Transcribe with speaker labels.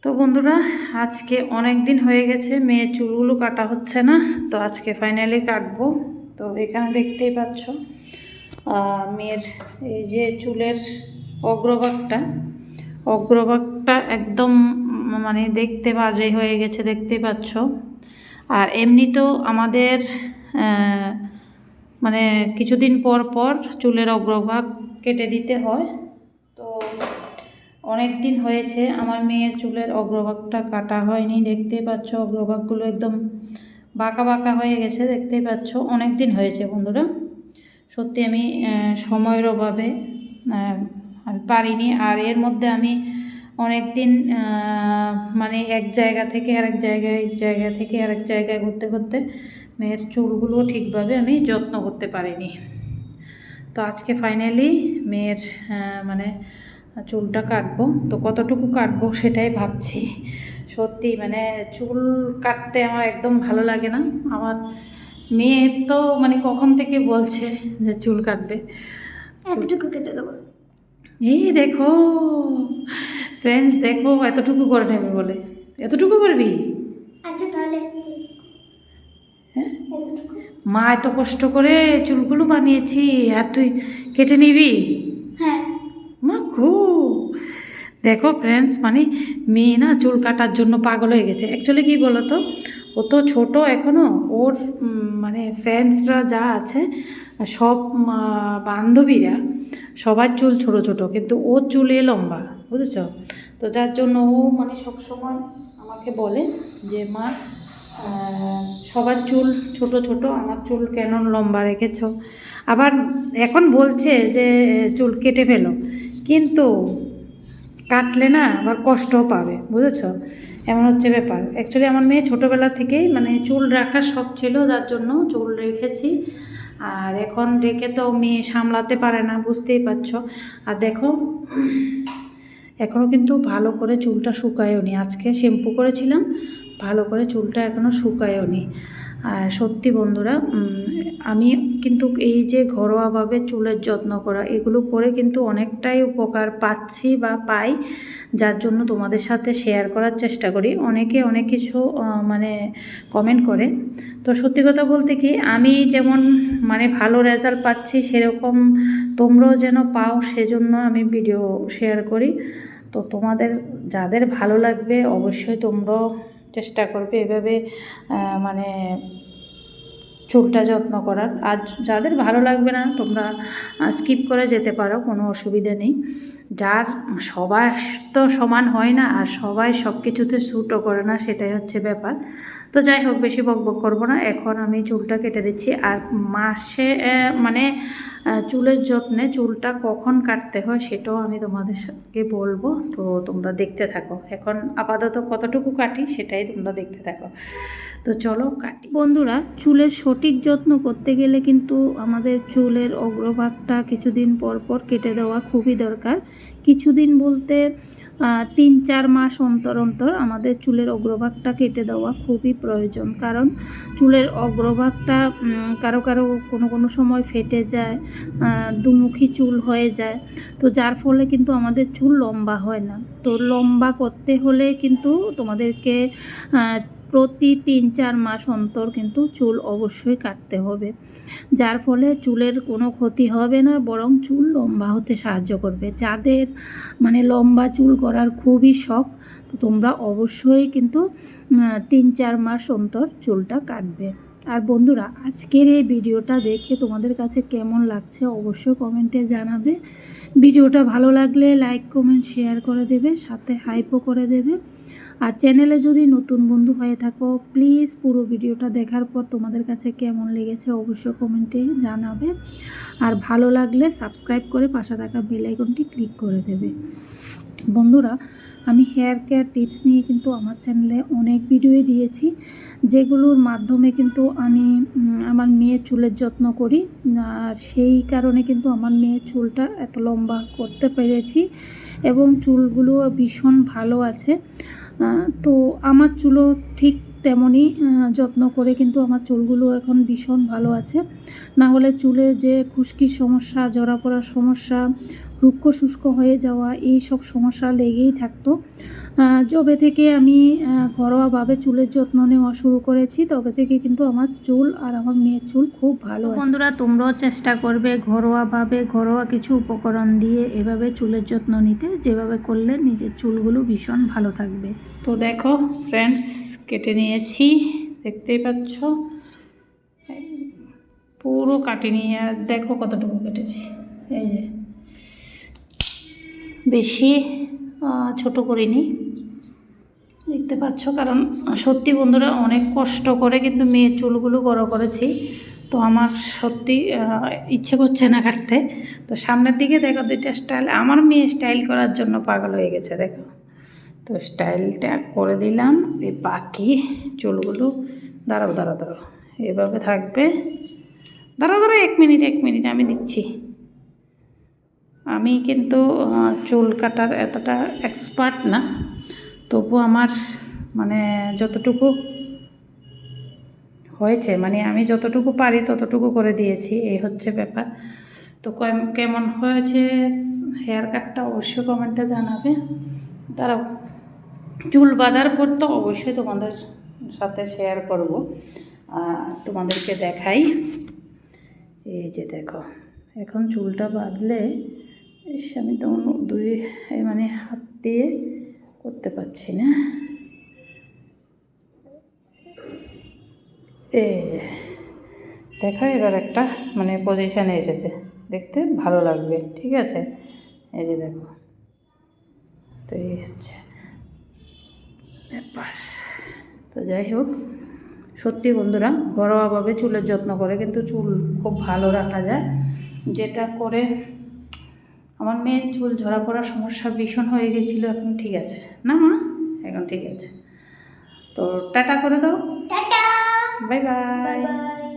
Speaker 1: তো বন্ধুরা, আজকে অনেক দিন হয়ে গেছে মেয়ের চুলগুলো কাটা হচ্ছে না, তো আজকে ফাইনালি কাটবো। তো এখানে দেখতেই পাচ্ছ মেয়ের এই যে চুলের অগ্রভাগটা একদম মানে দেখতে বাজে হয়ে গেছে, দেখতেই পাচ্ছ। আর এমনিতেও আমাদের মানে কিছুদিন পর পর চুলের অগ্রভাগ কেটে দিতে হয়। তো অনেক দিন হয়েছে আমার মেয়ের চুলের অগ্রভাগটা কাটা হয়নি, দেখতেই পাচ্ছ অগ্রভাগগুলো একদম বাঁকা বাঁকা হয়ে গেছে, দেখতেই পাচ্ছ। অনেক দিন হয়েছে বন্ধুরা, সত্যি আমি সময়ের অভাবে আমি পারিনি। আর এর মধ্যে আমি অনেক দিন মানে এক জায়গা থেকে আরেক জায়গায়, এক জায়গা থেকে আরেক জায়গায় ঘুরতে ঘুরতে মেয়ের চুলগুলো ঠিকভাবে আমি যত্ন করতে পারিনি। তো আজকে ফাইনালি মেয়ের মানে চুলটা কাটবো। তো কতটুকু কাটবো সেটাই ভাবছি। সত্যি মানে চুল কাটতে আমার একদম ভালো লাগে না। আমার মেয়ে তো মানে কখন থেকে বলছে যে চুল কাটবে,
Speaker 2: এতটুকু কেটে দেবো।
Speaker 1: এই দেখো ফ্রেন্ডস, দেখো এতটুকু করে নেবে বলে। এতটুকু করবি?
Speaker 2: আচ্ছা তাহলে
Speaker 1: হ্যাঁ,
Speaker 2: এতটুকু।
Speaker 1: মা এত কষ্ট করে চুলগুলো বানিয়েছি আর তুই কেটে নিবি?
Speaker 2: হ্যাঁ।
Speaker 1: মা খুব, দেখো ফ্রেন্ডস, মানে মেয়ে না চুল কাটার জন্য পাগল হয়ে গেছে। অ্যাকচুয়ালি কী বলো তো, ও তো ছোটো এখনও। ওর মানে ফ্রেন্ডসরা যা আছে সব বান্ধবীরা সবার চুল ছোট ছোট, কিন্তু ওর চুলে লম্বা, বুঝেছ? তো যার জন্য ও মানে সবসময় আমাকে বলে যে মা সবার চুল ছোট ছোট, আমার চুল কেন লম্বা রেখেছ? আবার এখন বলছে যে চুল কেটে ফেলো, কিন্তু কাটলে না আবার কষ্টও পাবে, বুঝেছ? এমন হচ্ছে ব্যাপার। অ্যাকচুয়ালি আমার মেয়ে ছোটোবেলা থেকেই মানে চুল রাখার শখ ছিল, যার জন্য চুল রেখেছি। আর এখন রেখে তো মেয়ে সামলাতে পারে না, বুঝতেই পারছো। আর দেখো এখনও কিন্তু ভালো করে চুলটা শুকায়ও নি। আজকে শ্যাম্পু করেছিলাম, ভালো করে চুলটা এখনও শুকায়ও নি। আর সত্যি বন্ধুরা, আমি কিন্তু এই যে ঘরোয়াভাবে চুলের যত্ন করা, এগুলো করে কিন্তু অনেকটাই উপকার পাচ্ছি বা পাই, যার জন্য তোমাদের সাথে শেয়ার করার চেষ্টা করি। অনেকে অনেক কিছু মানে কমেন্ট করে। তো সত্যি কথা বলতে কি, আমি যেমন মানে ভালো রেজাল্ট পাচ্ছি, সেরকম তোমরাও যেন পাও, সেজন্য আমি ভিডিও শেয়ার করি। তো তোমাদের যাদের ভালো লাগবে অবশ্যই তোমরাও চেষ্টা করবে এভাবে মানে চুলটা যত্ন করার। আর যাদের ভালো লাগবে না তোমরা স্কিপ করে যেতে পারো, কোনো অসুবিধা নেই। যার সবার তো সমান হয় না, আর সবাই সব কিছুতে শ্যুটও করে না, সেটাই হচ্ছে ব্যাপার। তো যাই হোক, বেশি বকবক করবো না, এখন আমি চুলটা কেটে দিচ্ছি। আর মাসে মানে চুলের যত্নে চুলটা কখন কাটতে হয় সেটাও আমি তোমাদের সাথে বলবো। তো তোমরা দেখতে থাকো। এখন আপাতত কতটুকু কাটি সেটাই তোমরা দেখতে থাকো। তো চলো কাটি। বন্ধুরা, চুলের সঠিক যত্ন করতে গেলে কিন্তু আমাদের চুলের অগ্রভাগটা কিছুদিন পর পর কেটে দেওয়া খুবই দরকার। কিছুদিন বলতে 3-4 মাস অন্তর অন্তর আমাদের চুলের অগ্রভাগটা কেটে দেওয়া খুবই প্রয়োজন। কারণ চুলের অগ্রভাগটা কারো কারো কোনো সময় ফেটে যায়, দুমুখী চুল হয়ে যায়। তো যার ফলে কিন্তু আমাদের চুল লম্বা হয় না। তো লম্বা করতে হলে কিন্তু তোমাদেরকে প্রতি 3-4 মাস অন্তর কিন্তু চুল অবশ্যই কাটতে হবে, যার ফলে চুলের কোনো ক্ষতি হবে না, বরং চুল লম্বা হতে সাহায্য করবে। যাদের মানে লম্বা চুল করার খুবই শখ, তো তোমরা অবশ্যই কিন্তু 3-4 মাস অন্তর চুলটা কাটবে। আর বন্ধুরা, আজকের এই ভিডিওটা দেখে তোমাদের কাছে কেমন লাগছে অবশ্যই কমেন্টে জানাবে। ভিডিওটা ভালো লাগলে লাইক কমেন্ট শেয়ার করে দেবে, সাথে হাইপও করে দেবে। আর চ্যানেলে যদি নতুন বন্ধু হয়ে থাকো, প্লিজ পুরো ভিডিওটা দেখার পর তোমাদের কাছে কেমন লেগেছে অবশ্যই কমেন্টে জানাবে। আর ভালো লাগলে সাবস্ক্রাইব করে পাশে থাকা বেল আইকনটি ক্লিক করে দেবে। বন্ধুরা, আমি হেয়ার কেয়ার টিপস নিয়ে কিন্তু আমার চ্যানেলে অনেক ভিডিওই দিয়েছি, যেগুলোর মাধ্যমে কিন্তু আমি আমার মেয়ের চুলের যত্ন করি। আর সেই কারণে কিন্তু আমার মেয়ের চুলটা এত লম্বা করতে পেরেছি, এবং চুলগুলো ভীষণ ভালো আছে। তো আমার চুলও ঠিক তেমনই যত্ন করে কিন্তু আমার চুলগুলো এখন ভীষণ ভালো আছে। না হলে চুলে যে খুশকির সমস্যা, জড়া পড়ার সমস্যা রুক্ষ শুষ্ক হয়ে যাওয়া এই সব সমস্যা লেগেই থাকতো। যবে থেকে আমি ঘরোয়াভাবে চুলের যত্ন নেওয়া শুরু করেছি তবে থেকে কিন্তু আমার চুল আর আমার মেয়ের চুল খুব ভালো আছে। বন্ধুরা, তোমরাও চেষ্টা করবে ঘরোয়াভাবে ঘরোয়া কিছু উপকরণ দিয়ে এভাবে চুলের যত্ন নিতে, যেভাবে করলে নিজের চুলগুলো ভীষণ ভালো থাকবে। তো দেখো ফ্রেন্ডস, কেটে নিয়েছি, দেখতেই পাচ্ছ পুরো কাটি নিয়ে। আর দেখো কতটুকু কেটেছি, এই যে বেশি ছোট করিনি, দেখতে পাচ্ছ। কারণ সত্যি বন্ধুরা অনেক কষ্ট করে কিন্তু মেয়ের চুলগুলো বড় করেছি, তো আমার সত্যি ইচ্ছে করছে না কাটতে। তো সামনের দিকে দেখো দুইটা স্টাইল, আমার মেয়ে স্টাইল করার জন্য পাগল হয়ে গেছে দেখো। তো স্টাইলটা করে দিলাম, এই বাকি চুলগুলো দাঁড়াও এভাবে থাকবে। দাঁড়াও 1 মিনিট আমি দিচ্ছি। আমি কিন্তু চুল কাটার এতটা এক্সপার্ট না, তবু আমার মানে যতটুকু হয়েছে, মানে আমি যতটুকু পারি ততটুকু করে দিয়েছি, এই হচ্ছে ব্যাপার। তো কেমন হয়েছে হেয়ার কাটটা অবশ্যই কমেন্টে জানাবে। দাঁড়াও, চুল বাঁধার পর তো অবশ্যই তোমাদের সাথে শেয়ার করব, তোমাদেরকে দেখাই। এই যে দেখো, এখন চুলটা বাঁধলে আমি তো মানে হাত দিয়ে করতে পারছি না। এই যে দেখো, এবার একটা মানে পজিশানে এসেছে, দেখতে ভালো লাগবে, ঠিক আছে। এই যে দেখো, তো এই হচ্ছে ব্যাপার। তো যাই হোক, সত্যি বন্ধুরা ঘরোয়াভাবে চুলের যত্ন করে কিন্তু চুল খুব ভালো রাখা যায়, যেটা করে আমার মেয়ের চুল ঝরা পড়ার সমস্যা ভীষণ হয়ে গেছিলো, এখন ঠিক আছে না মা? এখন ঠিক আছে। তো টাটা করে দাও,
Speaker 2: টাটা,
Speaker 1: বাই বাই।
Speaker 2: বাই।